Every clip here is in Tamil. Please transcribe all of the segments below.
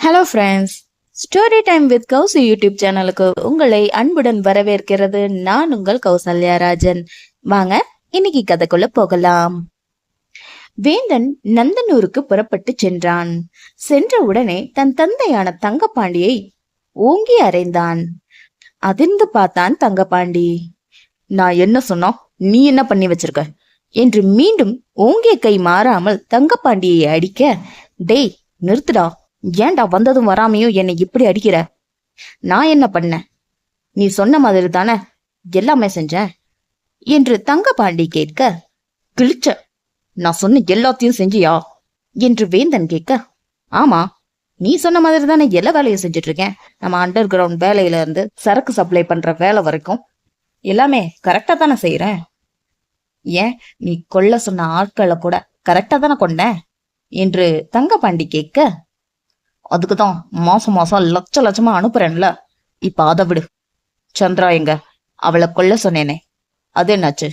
Hello friends, story time with Kousi YouTube சேனலுக்கு உங்களை அன்புடன் வரவேற்கிறது. நான் உங்கள் கௌசல்யா ராஜன். வாங்க இன்னைக்கு கதைக்குள்ள போகலாம். வேந்தன் நந்தனூருக்கு புறப்பட்டு சென்றான். சென்ற உடனே தன் தந்தையான தங்கப்பாண்டியை ஓங்கி அறைந்தான். அதிர்ந்து பார்த்தான் தங்கப்பாண்டி. நான் என்ன சொன்னா நீ என்ன பண்ணி வச்சிருக்க என்று மீண்டும் ஓங்கிய கை மாறாமல் தங்கப்பாண்டியை அடிக்க, டேய் நிறுத்துடா, ஏன்டா வந்ததும் வராமையும் என்னை இப்படி அடிக்கிற? நான் என்ன பண்ண? நீ சொன்ன மாதிரி தானே எல்லாமே செஞ்சேன் என்று தங்கபாண்டி கேட்க, கிழிச்ச, நான் சொன்ன எல்லாத்தையும் செஞ்சியா என்று வேந்தன் கேட்க, ஆமா, நீ சொன்ன மாதிரி தானே எல்லா வேலையும் செஞ்சுட்டு இருக்கேன். நம்ம அண்டர் கிரவுண்ட் வேலையில இருந்து சரக்கு சப்ளை பண்ற வேலை வரைக்கும் எல்லாமே கரெக்டா தானே செய்யறேன். ஏன் நீ கொல்ல சொன்ன ஆட்களை கூட கரெக்டா தானே கொண்ட என்று தங்கபாண்டி கேட்க, அதுக்குதான் மாசம் மாசம் லட்ச லட்சமா அனுப்புறேன்ல, இப்ப அதை விடு. சந்திரா எங்க? அவளை கொல்ல சொன்னேனே, அது என்னாச்சு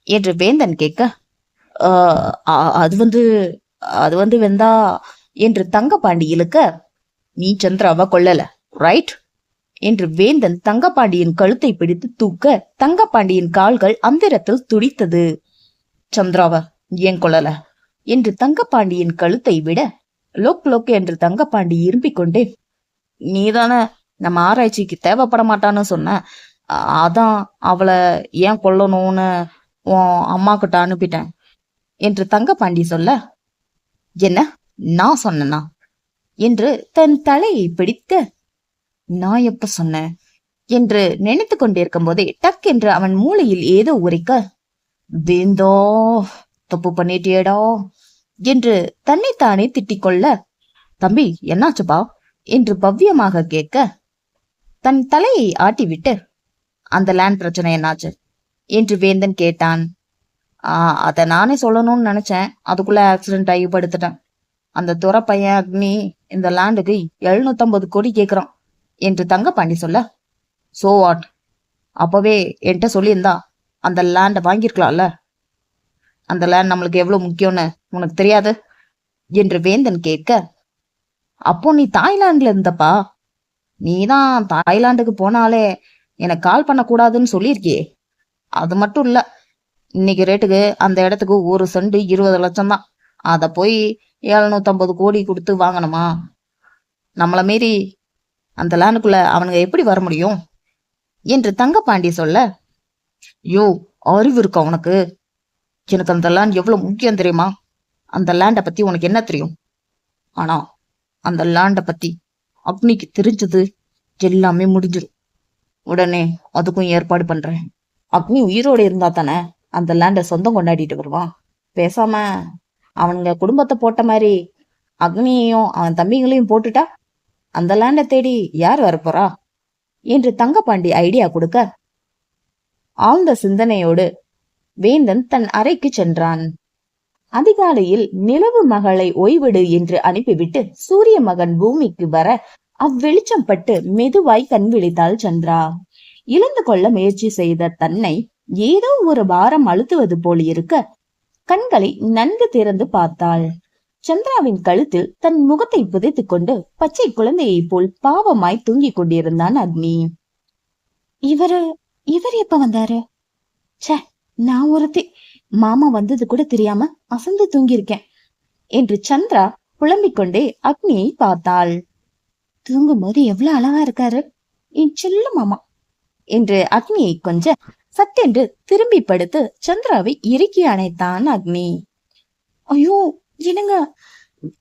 என்று வேந்தன் கேட்க, அது வந்து அது வந்து வெந்தா என்று தங்கப்பாண்டி இழுக்க, நீ சந்திராவை கொல்லல ரைட் என்று வேந்தன் தங்கப்பாண்டியின் கழுத்தை பிடித்து தூக்க தங்கப்பாண்டியின் கால்கள் அந்தரத்தில் துடித்தது. சந்திராவை ஏன் கொல்லல என்று தங்கப்பாண்டியின் கழுத்தை விட லோக் லோக் என்று தங்கப்பாண்டி இரும்பிக் கொண்டே, நீதானே நம்ம ஆராய்ச்சிக்கு தேவைப்பட மாட்டான்னு சொன்ன, அதான் அவளை ஏன் கொல்லணும்னு உன் அம்மா கிட்ட அனுப்பிட்டேன் என்று தங்கப்பாண்டி சொல்ல, என்ன நான் சொன்னா என்று தன் தலையை பிடிக்க, நான் எப்ப சொன்னேன் என்று நினைத்து கொண்டிருக்கும் போதே டக் என்று அவன் மூளையில் ஏதோ உரைக்க, வேந்தோ தப்பு பண்ணிட்டியேடா என்று தன்னைத்தானே திட்டிக்கொள்ள, தம்பி என்னாச்சுப்பா என்று பவ்யமாக கேட்க, தன் தலையை ஆட்டிவிட்டு, அந்த லேண்ட் பிரச்சனை என்னாச்சு என்று வேந்தன் கேட்டான். அத நானே சொல்லணும்னு நினைச்சேன், அதுக்குள்ள ஆக்சிடென்ட் ஆகி படுத்துட்டேன். அந்த துறை பையன் அக்னி இந்த லேண்டுக்கு 750 கோடி கேக்குறான் என்று தங்கப்பாண்டி சொல்ல, சோ வாட், அப்பவே என்கிட்ட சொல்லியிருந்தா அந்த லேண்டை வாங்கிருக்கலாம்ல. அந்த லேண்ட் நம்மளுக்கு எவ்வளவு முக்கியம்னு உனக்கு தெரியாது என்று வேந்தன் கேட்க, அப்போ நீ தாய்லாந்துல இருந்தப்பா, நீதான் தாய்லாந்துக்கு போனாலே எனக்கு கால் பண்ணக்கூடாதுன்னு சொல்லியிருக்கியே. அது மட்டும் இல்ல, இன்னைக்கு ரேட்டுக்கு அந்த இடத்துக்கு ஒரு செண்டு 20 லட்சம் தான். அத போய் 750 கோடி கொடுத்து வாங்கணுமா? நம்மள மீறி அந்த லேண்டுக்குள்ள அவனுங்க எப்படி வர முடியும் என்று தங்கப்பாண்டி சொல்ல, யோ அறிவு இருக்கா உனக்கு? எனக்கு அந்த லேண்ட் எவ்வளவு முக்கியம் தெரியுமா? அந்த லேண்டை பத்தி உனக்கு என்ன தெரியும்? ஆனா அந்த லேண்டை பத்தி அக்னிக்கு தெரிஞ்சது எல்லாமே முடிஞ்சிடும். உடனே அதுக்கும் ஏற்பாடு பண்றேன். அக்னி உயிரோடு இருந்தா தானே அந்த லேண்டை சொந்தம் கொண்டாடிட்டு வருவான். பேசாம அவனுங்க குடும்பத்தை போட்ட மாதிரி அக்னியையும் அவன் தம்பிங்களையும் போட்டுட்டா அந்த லேண்டை தேடி யார் வரப்போறா என்று தங்கப்பாண்டி ஐடியா கொடுக்க, ஆழ்ந்த சிந்தனையோடு வேந்தன் தன் அறைக்கு சென்றான். அதிகாலையில் நிலவு மகளை ஓய்விடு என்று அனுப்பிவிட்டு சூரிய மகன் பூமிக்கு வர அவ்வெளிச்சம் பட்டு மெதுவாய் கண் விழித்தாள் சந்திரா. இழந்து கொள்ள முயற்சி செய்த தன்னை ஏதோ ஒரு பாரம் அழுத்துவது போல் இருக்க கண்களை நன்கு திறந்து பார்த்தாள். சந்திராவின் கழுத்தில் தன் முகத்தை புதைத்துக் கொண்டு பச்சை குழந்தையை போல் பாவமாய் தூங்கிக் கொண்டிருந்தான் அக்னி. இவர் எப்ப வந்தாரு? சே, நான் ஒருத்தி மாமா வந்தது கூட தெரியாம அசந்து தூங்கியிருக்கேன் என்று சந்திரா புலம்பிக் கொண்டே அக்னியை பார்த்தாள். தூங்கும் போது எவ்வளவு அழகா இருக்காரு என் செல்ல மாமா என்று அக்னியை கொஞ்ச சட்டென்று திரும்பி படுத்து சந்திராவை இறுக்கி அணைத்தான் அக்னி. ஐயோ என்னங்க,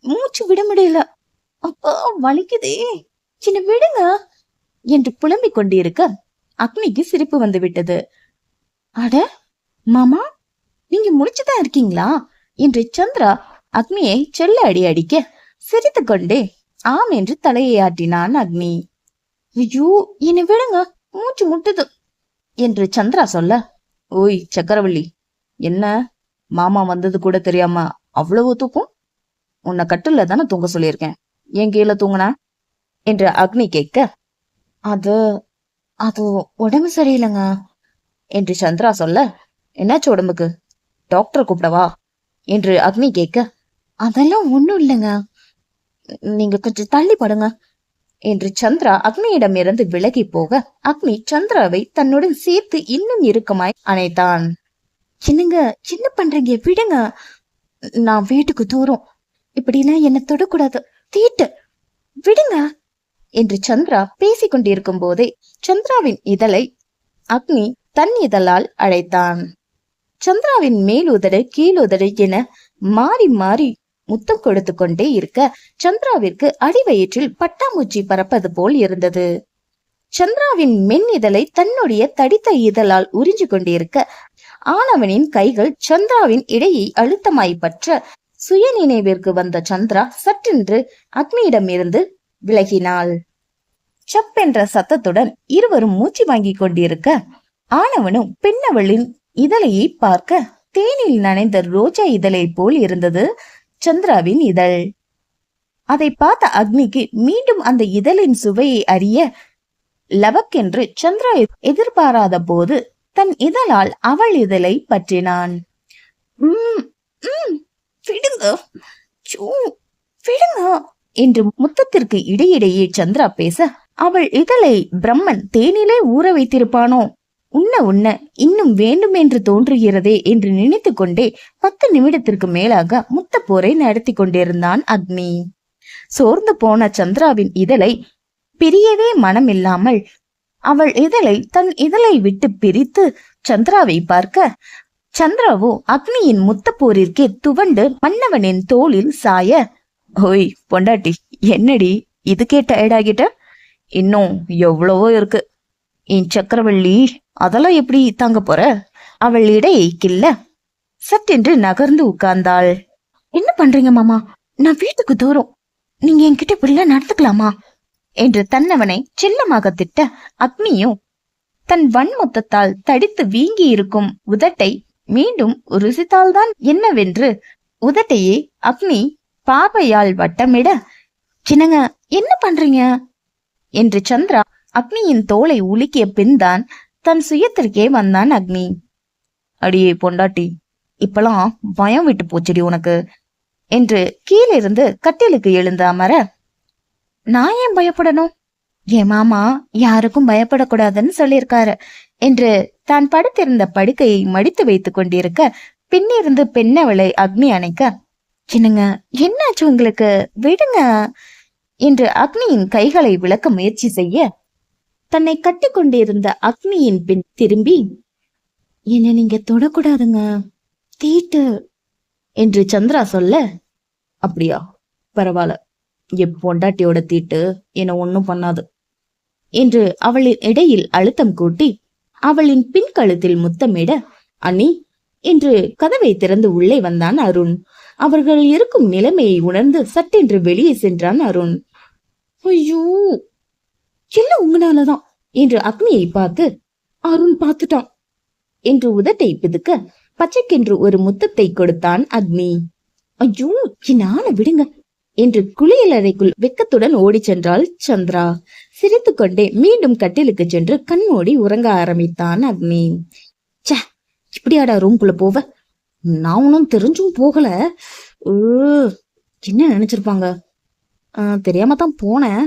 மூச்சு விட முடியல, அப்பா வலிக்குதே, சின்ன விடுங்க என்று புலம்பிக் கொண்டிருக்க அக்னிக்கு சிரிப்பு வந்து விட்டது. அட மாமா, நீங்க முடிச்சுதான் இருக்கீங்களா என்று சந்திரா அக்னியை செல்ல அடி அடிக்க சிரித்து கொண்டே ஆம் என்று தலையை ஆட்டினான் அக்னி. ஐயோ என்னை விடுங்க, மூச்சு முட்டுது என்று சந்திரா சொல்ல, ஓய் சக்கரவள்ளி, என்ன மாமா வந்தது கூட தெரியாம அவ்வளவு தூக்கம்? உன்னை கட்டுல தானே தூங்க சொல்லியிருக்கேன், ஏன் கீழே தூங்குன என்று அக்னி கேட்க, அது அது உடம்பு சரியில்லைங்க என்று சந்திரா சொல்ல, என்னாச்சு உடம்புக்கு, டாக்டர் கூப்பிடவா என்று அக்னி கேட்க, அதெல்லாம் ஒண்ணும் இல்லைங்க, நீங்க கொஞ்சம் தள்ளி படுங்க என்று சந்திரா அக்னியிடம் இருந்து விலகி போக அக்னி சந்திராவை தன்னுடன் சேர்த்து இன்னும் இறுக்கமாய் அணைத்தான். சின்னங்க, சின்ன பண்றீங்க, விடுங்க. நான் வீட்டுக்கு தூரம், இப்படிலாம் என்ன தொடக்கூடாது, தீட்டு, விடுங்க என்று சந்திரா பேசிக் கொண்டிருக்கும் போதே சந்திராவின் இதழை அக்னி தன் இதழால் அழைத்தான். சந்திராவின் மேலுதடு கீழுதடு என மாறி மாறி முத்தம் கொடுத்து கொண்டே இருக்க சந்திராவிற்கு அடிவயிற்றில் பட்டாம்பூச்சி பறப்பது போல் இருந்தது. சந்திராவின் மென் இதழை தன்னுடைய தடித்த இதழால் உறிஞ்சு கொண்டிருக்க ஆனவனின் கைகள் சந்திராவின் இடையை அழுத்தமாய் பற்ற சுய நினைவிற்கு வந்த சந்திரா சற்றென்று அக்னியிடமிருந்து விலகினாள். சப் என்ற சத்தத்துடன் இருவரும் மூச்சு வாங்கி கொண்டிருக்க ஆனவனும் பெண்ணவளின் இதழையை பார்க்க தேனில் நனைந்த ரோஜா இதழை போல் இருந்தது சந்திராவின் இதழ். அதை பார்த்த அக்னிக்கு மீண்டும் அந்த இதழின் சுவையை அறிய லவக்கென்று சந்திரா எதிர்பாராத போது தன் இதழால் அவள் இதழை பற்றினான். என்று முத்தத்திற்கு இடையிடையே சந்திரா பேச அவள் இதழை பிரம்மன் தேனிலே ஊற வைத்திருப்பானோ, உண்ண உண்ண இன்னும் வேண்டும் என்று தோன்றுகிறதே என்று நினைத்து கொண்டே 10 நிமிடத்திற்கு மேலாக முத்த போரை நடத்தி கொண்டிருந்தான் அக்னி. சோர்ந்து போன சந்திராவின் இதழை பிரியவே மனமில்லாமல் அவள் இதழை தன் இதழை விட்டு பிரித்து சந்திராவை பார்க்க சந்திராவோ அக்னியின் முத்த போரிற்கே துவண்டு மன்னவனின் தோளில் சாய, ஓய் பொண்டாட்டி, என்னடி இதுக்கே டயர்டாகிட்ட? இன்னும் எவ்வளவோ இருக்கு. என் சக்கரவள்ளி, அதெல்லாம் எப்படி தாங்க போற? அவள் இடையை கிள்ள சட்டென்று நகர்ந்து உட்கார்ந்தாள். என்ன பண்றீங்க மாமா? நான் வீட்டுக்கு தூரம், நீங்க என்கிட்ட இப்படிலாம் நடந்துக்கலாமா என்று தன்னவனை செல்லமாக திட்ட அக்னியும் தன் வன்முத்தத்தால் தடித்து வீங்கி இருக்கும் உதட்டை மீண்டும் ருசித்தால்தான் என்னவென்று உதட்டையே அக்னி பார்வையால் வட்டமிட, சின்னங்க, என்ன பண்றீங்க என்று சந்திரா அக்னியின் தோலை உலுக்கிய பின்தான் தன் சுயத்திற்கே வந்தான் அக்னி. அடியே பொண்டாட்டி, இப்பெல்லாம் பயம் விட்டு போச்சுடி உனக்கு என்று கீழிருந்து கட்டிலுக்கு எழுந்து அமர, நான் ஏன் பயப்படணும்? என் மாமா யாருக்கும் பயப்படக்கூடாதுன்னு சொல்லியிருக்காரு என்று தான் படுத்திருந்த படுக்கையை மடித்து வைத்துக் கொண்டிருக்க பின்னிருந்து பெண்ணவளை அக்னி அணைக்க, சின்னங்க, என்னாச்சு உங்களுக்கு, விடுங்க என்று அக்னியின் கைகளை விளக்க முயற்சி செய்ய தன்னை கட்டி கொண்டிருந்த அக்னியின் பின் திரும்பி, என்ன நீங்க தொடக்கூடாதுங்க, தீட்டு என்று சந்திரா சொல்ல, அப்படியா, பரவாயில்ல, என் பொண்டாட்டியோட தீட்டு என்ன ஒன்னும் பண்ணாது என்று அவளின் இடையில் அழுத்தம் கூட்டி அவளின் பின் கழுத்தில் முத்தமிட, அண்ணி என்று கதவை திறந்து உள்ளே வந்தான் அருண். அவர்கள் இருக்கும் நிலைமையை உணர்ந்து சட்டென்று வெளியே சென்றான் அருண். ஐயோ, எல்லாம் உங்களாலதான் என்று அக்னியை பார்த்து, அருண் பார்த்துட்டான் என்று உதட்டை பிதுக்க பச்சைக்கென்று ஒரு முத்தத்தை கொடுத்தான் அக்னி. ஐயோ, என்னால விடுங்க என்று குளியலறைக்குள் வெக்கத்துடன் ஓடி சென்றாள் சந்திரா. சிரித்து கொண்டே மீண்டும் கட்டிலுக்கு சென்று கண்மூடி உறங்க ஆரம்பித்தான் அக்னி. சே, இப்படியாடா ரூம்குள்ள போவ? நான் ஒன்னும் தெரிஞ்சும் போகல. என்ன நினைச்சிருப்பாங்க? தெரியாம தான் போனேன்.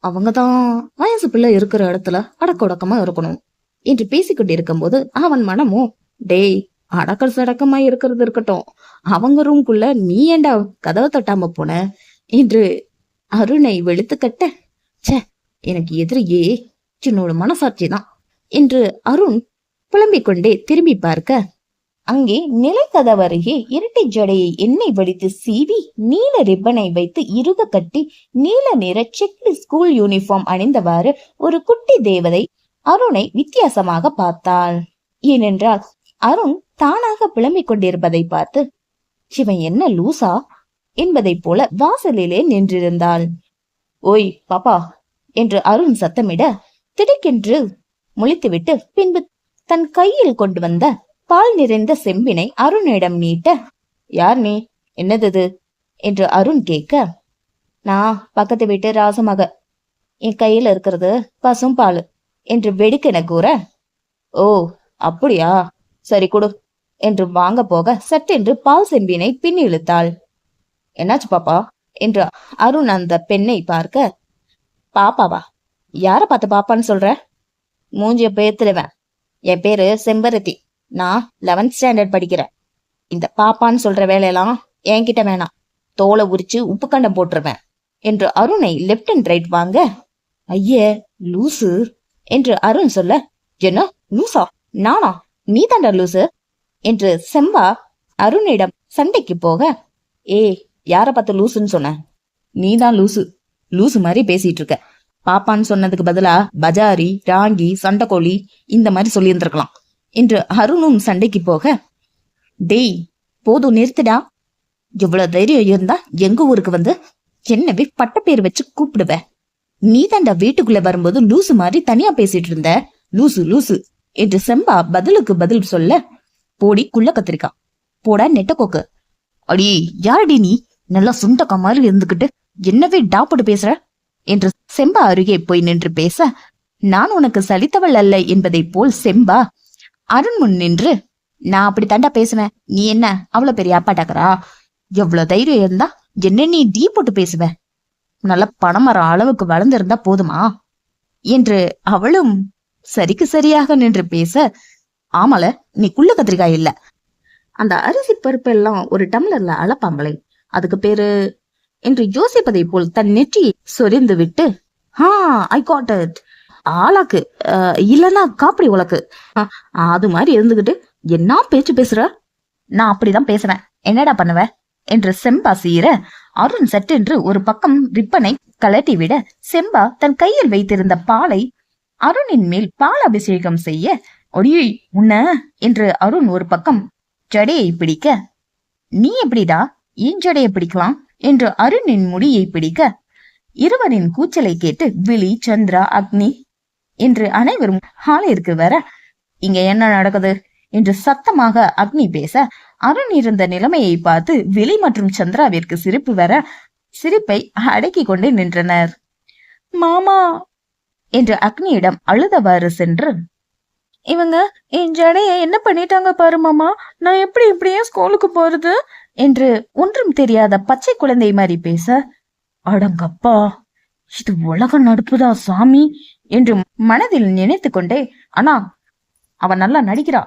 அவங்கதான் வயசு பிள்ளை இருக்கிற இடத்துல அடக்க உடக்கமா இருக்கணும் என்று பேசிக்கொண்டிருக்கும் போது அவன் மனமோ, டேய், அடக்கல் சடக்கமா இருக்கிறது இருக்கட்டும், அவங்க ரூம்குள்ள நீ ஏண்டா கதவை தட்டாம போன என்று அருணை வெளுத்து கட்ட, சே, எனக்கு எதிரியே சின்னோட மனசாட்சி தான் என்று அருண் புலம்பிக் கொண்டே திரும்பி பார்க்க அங்கே நிலைக்கதவருகே இரட்டை ஜடையை எண்ணெய் வடித்து சீவி நீல ரிப்பனை வைத்து இறுக கட்டி நீல நிற செக் ஸ்கூல் யூனிஃபார்ம் அணிந்தவாறு ஒரு குட்டி தேவதை அருணை வித்தியாசமாக பார்த்தாள். ஏனென்றால் அருண் தானாக புலம்பிக் கொண்டிருப்பதை பார்த்து, இவன் என்ன லூசா என்பதை போல வாசலிலே நின்றிருந்தாள். ஓய் பாப்பா என்று அருண் சத்தமிட திடுக்கென்று முழித்துவிட்டு பின்பு தன் கையில் கொண்டு வந்த பால் நிறைந்த செம்பினை அருணிடம் நீட்ட, யார் நீ, என்னது என்று அருண் கேட்க, நான் பக்கத்து வீட்டு ராசமக, என் கையில இருக்கிறது பசும் பால் என்று வெடுக்கென கூற, ஓ அப்படியா, சரி கொடு என்று வாங்க போக சட்டென்று பால் செம்பினை பின் இழுத்தாள். என்னாச்சு பாப்பா என்று அருண் அந்த பெண்ணை பார்க்க, பாப்பாவா? யார பார்த்து பாப்பான்னு சொல்ற? மூஞ்சிய பேத்துடுவேன். என் பேரு செம்பருத்தி. நான் 11th ஸ்டாண்டர்ட் படிக்கிறேன். இந்த பாப்பான்னு சொல்ற வேலையெல்லாம் என்கிட்ட வேணாம். தோலை உரிச்சு உப்பு கண்டம் போட்டுருவேன் என்று அருணை லெப்ட் அண்ட் ரைட் வாங்க, ஐயே லூசு என்று அருண் சொல்ல, என்ன லூசா? நானா? நீ தாண்டா லூசு என்று செம்பா அருணிடம் சண்டைக்கு போக, யார பார்த்து லூசுன்னு சொன்ன? நீதான் லூசு. லூசு மாதிரி பேசிட்டு இருக்க. பாப்பான்னு சொன்னதுக்கு பதிலா பஜாரி, ராங்கி, சண்டைக்கோழி இந்த மாதிரி சொல்லி இருந்திருக்கலாம் என்று அருணும் சண்டைக்கு போக, டேய் போதும் நிறுத்துடா. எவ்வளவு தைரியம் இருந்தா எங்க ஊருக்கு வந்து என்னவே பட்ட பேர் வச்சு கூப்பிடுவ? நீ தாண்டா வீட்டுக்குள்ள வரும்போது லூசு மாதிரி தனியா பேசிட்டு இருந்த. லூசு லூசு என்று செம்பா பதிலுக்கு பதில் சொல்ல, போடி குள்ள கத்திரிக்கா, போடா நெட்டக்கோக்கு. அடி யாரடி நீ? நல்லா சுண்டக்கா மாதிரி இருந்துகிட்டு என்னவே டாப்போட்டு பேசுற என்று செம்பா அருகே போய் நின்று பேச, நான் உனக்கு சலித்தவள் அல்ல என்பதை போல் செம்பா அருண் முன் நின்று, நான் அப்படி தாண்டா பேசுவேன். நீ என்ன அவ்வளவு பெரிய அப்பாட்டாக்கரா? எவ்வளவு தைரியம் இருந்தா என்ன நீ டீ போட்டு பேசுவ? நல்ல பணமரம் அளவுக்கு வளர்ந்திருந்தா போதுமா என்று அவளும் சரிக்கு சரியாக நின்று பேச, ஆமால நீ குள்ள கத்திரிக்காய் இல்ல. அந்த அரிசி பருப்பு எல்லாம் ஒரு டம்ளர்ல அளப்பாங்களே, அதுக்கு பேரு என்று யோசிப்பதை போல் தன் நெற்றியை சொரிந்து விட்டு, ஐ காட் இட். ஆளாக்கு இல்லன்னா காப்பி உலக்கு அது மாதிரி இருந்துகிட்டு என்ன பேச்சு பேசுற? நான் அப்படிதான் பேசுறேன், என்னடா பண்ணுவ என்று செம்பா சீர, அருண் சட்டென்று ஒரு பக்கம் ரிப்பனை கலட்டி விட, செம்பா தன் கையில் வைத்திருந்த பாலை அருணின் மேல் பால் அபிஷேகம் செய்ய, ஒடியை உன்ன என்று அருண் ஒரு பக்கம் ஜடையை பிடிக்க, நீ எப்படிடா ஏன் ஜடையை பிடிக்கலாம் என்று அருணின் முடியை பிடிக்க, இருவரின் கூச்சலை கேட்டு விழி, சந்திரா, அக்னி என்று அனைவரும் ஹாலிற்கு வர, இங்க என்ன நடக்குது என்று சத்தமாக அக்னி பேச, அருண் இருந்த நிலைமையை பார்த்து விழி மற்றும் சந்திராவிற்கு சிரிப்பு வர சிரிப்பை அடக்கி கொண்டு நின்றனர். மாமா என்று அக்னியிடம் அழுதவாறு சென்று, இவங்க என் ஜடைய என்ன பண்ணிட்டாங்க பாரு மாமா, நான் எப்படி இப்படியே ஸ்கூலுக்கு போறது என்று ஒன்றும் தெரியாத பச்சை குழந்தை மாதிரி பேச, அடங்கப்பா இது உலக நடுப்புதா சாமி என்று மனதில் நினைத்து கொண்டே, ஆனா அவன் நல்லா நடிக்கிறா,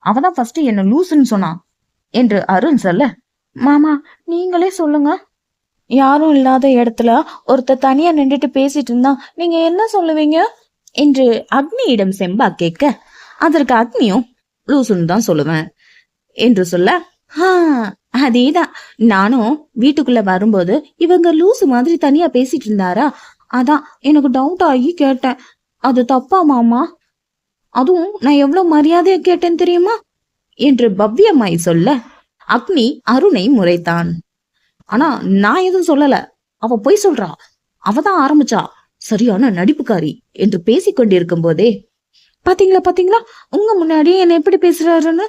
அவதான் ஃபர்ஸ்ட் என்ன லூசுன்னு சொன்னான் என்று அருண் சொல்ல, மாமா நீங்களே சொல்லுங்க. யாரும் இல்லாத இடத்துல ஒருத்தர் தனியா நின்றுட்டு பேசிட்டு இருந்தா நீங்க என்ன சொல்லுவீங்க என்று அக்னியிடம் செம்பா கேட்க, அதற்கு அக்னியும் லூசுன்னு தான் சொல்லுவேன் என்று சொல்ல, அதேதான் நானும் வீட்டுக்குள்ள வரும்போது இவங்க லூசு மாதிரி தனியா பேசிட்டு இருந்தாரா, அதான் எனக்கு டவுட் ஆகி கேட்டேன். அது தப்பா மாமா? அதுவும் நான் எவ்வளவு மரியாதையா கேட்டேன் தெரியுமா என்று பவ்யமாய் சொல்ல, அக்னி அருணை முறைத்தான். ஆனா நான் எதுவும் சொல்லல, அவ பொய் சொல்றா, அவதான் ஆரம்பிச்சா, சரியான நடிப்புக்காரி என்று பேசிக்கொண்டிருக்கும் போதே, பாத்தீங்களா பாத்தீங்களா உங்க முன்னாடியே என்ன எப்படி பேசுறாருன்னு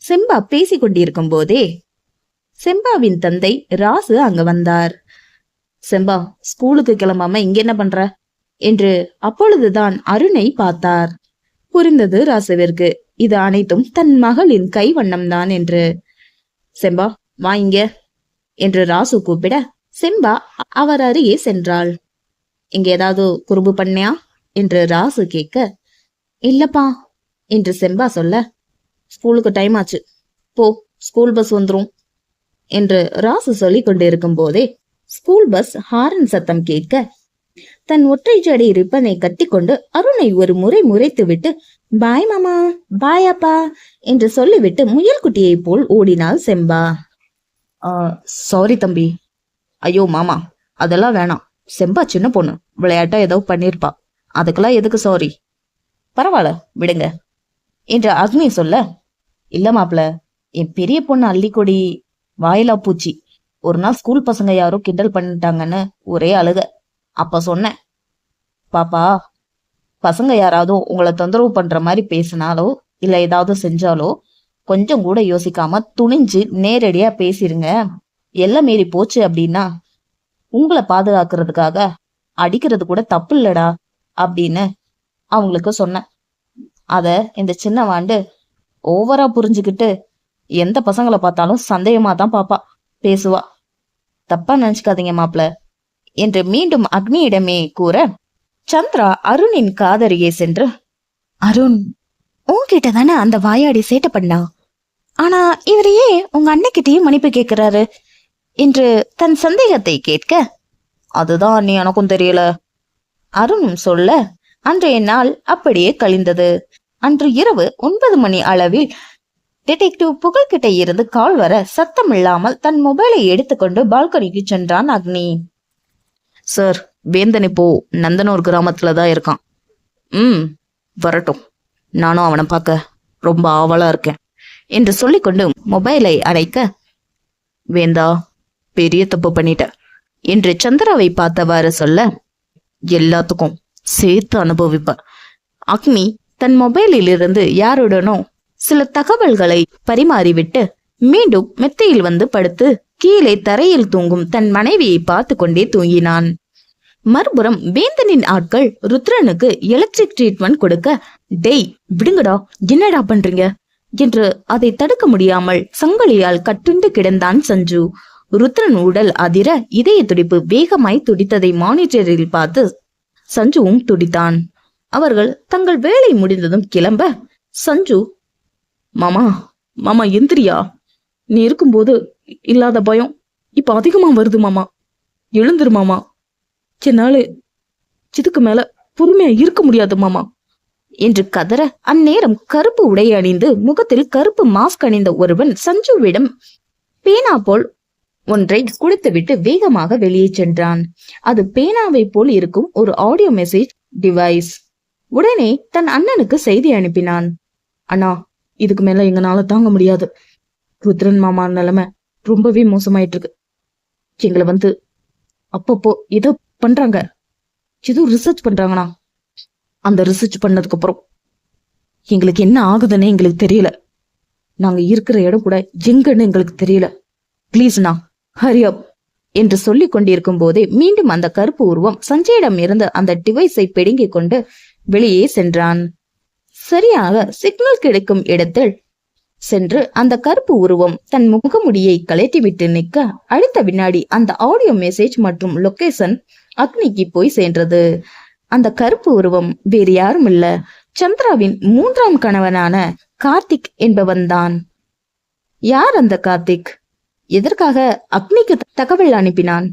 செம்பா பேசிக்கொண்டிருக்கும் போதே செம்பாவின் தந்தை ராசு அங்க வந்தார். செம்பா ஸ்கூலுக்கு கிளம்பாம இங்க என்ன பண்ற என்று அப்பொழுதுதான் அருணை பார்த்தார். புரிந்தது ராசுவிற்கு, இது அனைத்தும் தன் மகளின் கைவண்ணம் தான் என்று. செம்பா வா இங்க என்று ராசு கூப்பிட செம்பா அவர் அருகே சென்றாள். இங்க ஏதாவது குறும்பு பண்ணியா என்று ராசு கேட்க, இல்லப்பா என்று செம்பா சொல்ல, ஸ்கூலுக்கு டைம் ஆச்சு, போ ஸ்கூல் பஸ் வந்துரும் என்று ராசு சொல்லிக் கொண்டிருக்கும் போதே ஸ்கூல் பஸ் ஹாரன் சத்தம் கேட்க, தன் ஒற்றை ஜடை ரிப்பனை கட்டிக்கொண்டு அருணை ஒரு முறை முறைத்து விட்டு, பாய் மாமா, பாய் அப்பா என்று சொல்லிவிட்டு முயல் குட்டியை போல் ஓடினாள் செம்பா. சாரி தம்பி. ஐயோ மாமா அதெல்லாம் வேணாம், செம்பா சின்ன பொண்ணு, விளையாட்டா ஏதோ பண்ணிருப்பா, அதுக்கெல்லாம் எதுக்கு சாரி, பரவாயில்ல விடுங்க என்று அக்னி சொல்ல, இல்ல மாப்ள, என் பெரிய பொண்ணு அள்ளிக்கொடி வாயிலா பூச்சி, ஒரு நாள் ஸ்கூல் பசங்க யாரோ கிண்டல் பண்ணிட்டாங்கன்னு ஒரே அழுக. அப்ப சொன்னேன், பாப்பா பசங்க யாராவது உங்களை தொந்தரவு பண்ற மாதிரி பேசினாலோ இல்ல ஏதாவது செஞ்சாலோ கொஞ்சம் கூட யோசிக்காம துணிஞ்சு நேரடியா பேசிருங்க. எல்லாம் மீறி போச்சு அப்படின்னா உங்களை பாதுகாக்கிறதுக்காக அடிக்கிறது கூட தப்பு இல்லடா அப்படின்னு அவங்களுக்கு சொன்னேன். அத இந்த சின்ன வாண்டு ஓவரா புரிஞ்சுக்கிட்டு எந்த பசங்களை பார்த்தாலும் சந்தேகமா தான் பாப்பா, பேசுவா. தப்பா நினைச்சுக்காதீங்க மாப்ள என்று மீண்டும் அக்னியிடமே கூற, சந்திரா அருணின் காதருகே சென்று, அருண், உன்கிட்ட தானே அந்த வாயாடி சேட்டை பண்ணா, ஆனா இவரையே உங்க அண்ணக்கிட்டயும் மன்னிப்பு கேட்கிறாரு என்று தன் சந்தேகத்தை கேட்க, அதுதான் நீ எனக்கும் தெரியல அருணும் சொல்ல, அன்றைய நாள் அப்படியே கழிந்தது. அன்று இரவு 9 மணி அளவில் டிடெக்டிவ் புகழ்கிட்ட இருந்து கால் வர சத்தம் இல்லாமல் தன் மொபைலை எடுத்துக்கொண்டு பால்கனிக்கு சென்றான் அக்னி. சார், வேந்தன் இப்போ நந்தனூர் கிராமத்துலதான் இருக்கான். வரட்டும், நானும் அவனை பார்க்க ரொம்ப ஆவலா இருக்கேன் என்று சொல்லிக்கொண்டு மொபைலை அணைக்க, வேந்தா, பெரிய தப்பு பண்ணிட்ட என்று சந்திராவை பார்த்தவாறு சொல்ல, எல்லாத்துக்கும் சேர்த்து அனுபவிப்ப. அக்னி தன் மொபைலில் இருந்து யாருடனோ சில தகவல்களை பரிமாறிவிட்டு மீண்டும் மெத்தையில் வந்து படுத்து கீழே தரையில் தூங்கும் தன் மனைவியை பார்த்து கொண்டே தூங்கினான். மறுபுறம் வேந்தனின் ஆட்கள் ருத்ரனுக்கு எலக்ட்ரிக் ட்ரீட்மெண்ட் கொடுக்க, டேய் விடுங்கடா, என்னடா பண்றீங்க என்று அதை தடுக்க முடியாமல் சங்கிலியால் கட்டுண்டு கிடந்தான் சஞ்சு. ருத்ரன் உடல் அதிர இதய துடிப்பு வேகமாய் துடித்ததை மானிட்டரில் பார்த்து சஞ்சுவும் துடித்தான். அவர்கள் தங்கள் வேலை முடிந்ததும் கிளம்ப, சஞ்சு, மாமா மாமா எந்திரியா, நீ இருக்கும்போது இல்லாத பயம் இப்ப அதிகமா வருது மாமா, எழுந்துரு மாமா, என்னால இதுக்கு மேல பொறுமையா இருக்க முடியாது மாமா என்று கதற, அந்நேரம் கருப்பு உடை அணிந்து முகத்தில் கருப்பு மாஸ்க் அணிந்த ஒருவன் சஞ்சுவிடம் பேனா போல் ஒன்றை குடுத்துவிட்டு வேகமாக வெளியே சென்றான். அது பேனாவை போல் இருக்கும் ஒரு ஆடியோ மெசேஜ் டிவைஸ். உடனே தன் அண்ணனுக்கு செய்தி அனுப்பினான். அண்ணா, இதுக்கு மேல எங்கனால தாங்க முடியாது. ருத்ரன் மாமா நிலைமை ரொம்பவே மோசமாயிட்டு இருக்கு. எங்களை வந்து அப்பப்போ ஏதோ பண்றாங்க, ஏதோ ரிசர்ச் பண்றாங்கண்ணா. அந்த ரிசர்ச் பண்ணதுக்கு அப்புறம் எங்களுக்கு என்ன ஆகுதுன்னு எங்களுக்கு தெரியல. நாங்க இருக்கிற இடம் கூட எங்கன்னு எங்களுக்கு தெரியல. பிளீஸ்ண்ணா, ஹரி அப் என்று சொல்லிக் கொண்டிருக்கும் போதே மீண்டும் அந்த கருப்பு உருவம் சஞ்சயிடம் இருந்து அந்த டிவைஸை பிடுங்கிக் கொண்டு வெளியே சென்றான். சரியாக சிக்னல் கிடைக்கும் இடத்தில் சென்று அந்த கருப்பு உருவம் தன் முகமுடியை கலட்டிவிட்டு நிற்க, அடுத்த வினாடி அந்த ஆடியோ மெசேஜ் மற்றும் லொகேஷன் அக்னிக்கு போய் சென்றது. அந்த கருப்பு உருவம் வேறு யாரும் இல்ல, சந்திராவின் 3ஆம் கணவனான கார்த்திக் என்பவன்தான். யார் அந்த கார்த்திக்? எதற்காக அக்னிக்கு தகவல் அனுப்பினான்?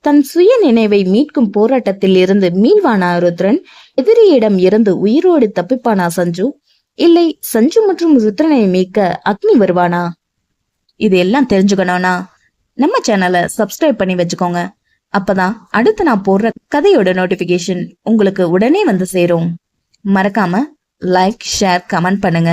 தன் சுய நினைவை மீட்கும் போராட்டத்தில் இருந்து மீள்வானா ருத்ரன்? எதிரியிடம் இருந்து உயிரோடு தப்பிப்பானா சஞ்சு? இல்லை சஞ்சு மற்றும் ருத்ரனை மீட்க அக்னி வருவானா? இது எல்லாம் தெரிஞ்சுக்கணும்னா நம்ம சேனலை சப்ஸ்கிரைப் பண்ணி வச்சுக்கோங்க. அப்பதான் அடுத்து நான் போடுற கதையோட நோட்டிபிகேஷன் உங்களுக்கு உடனே வந்து சேரும். மறக்காம லைக், ஷேர், கமெண்ட் பண்ணுங்க.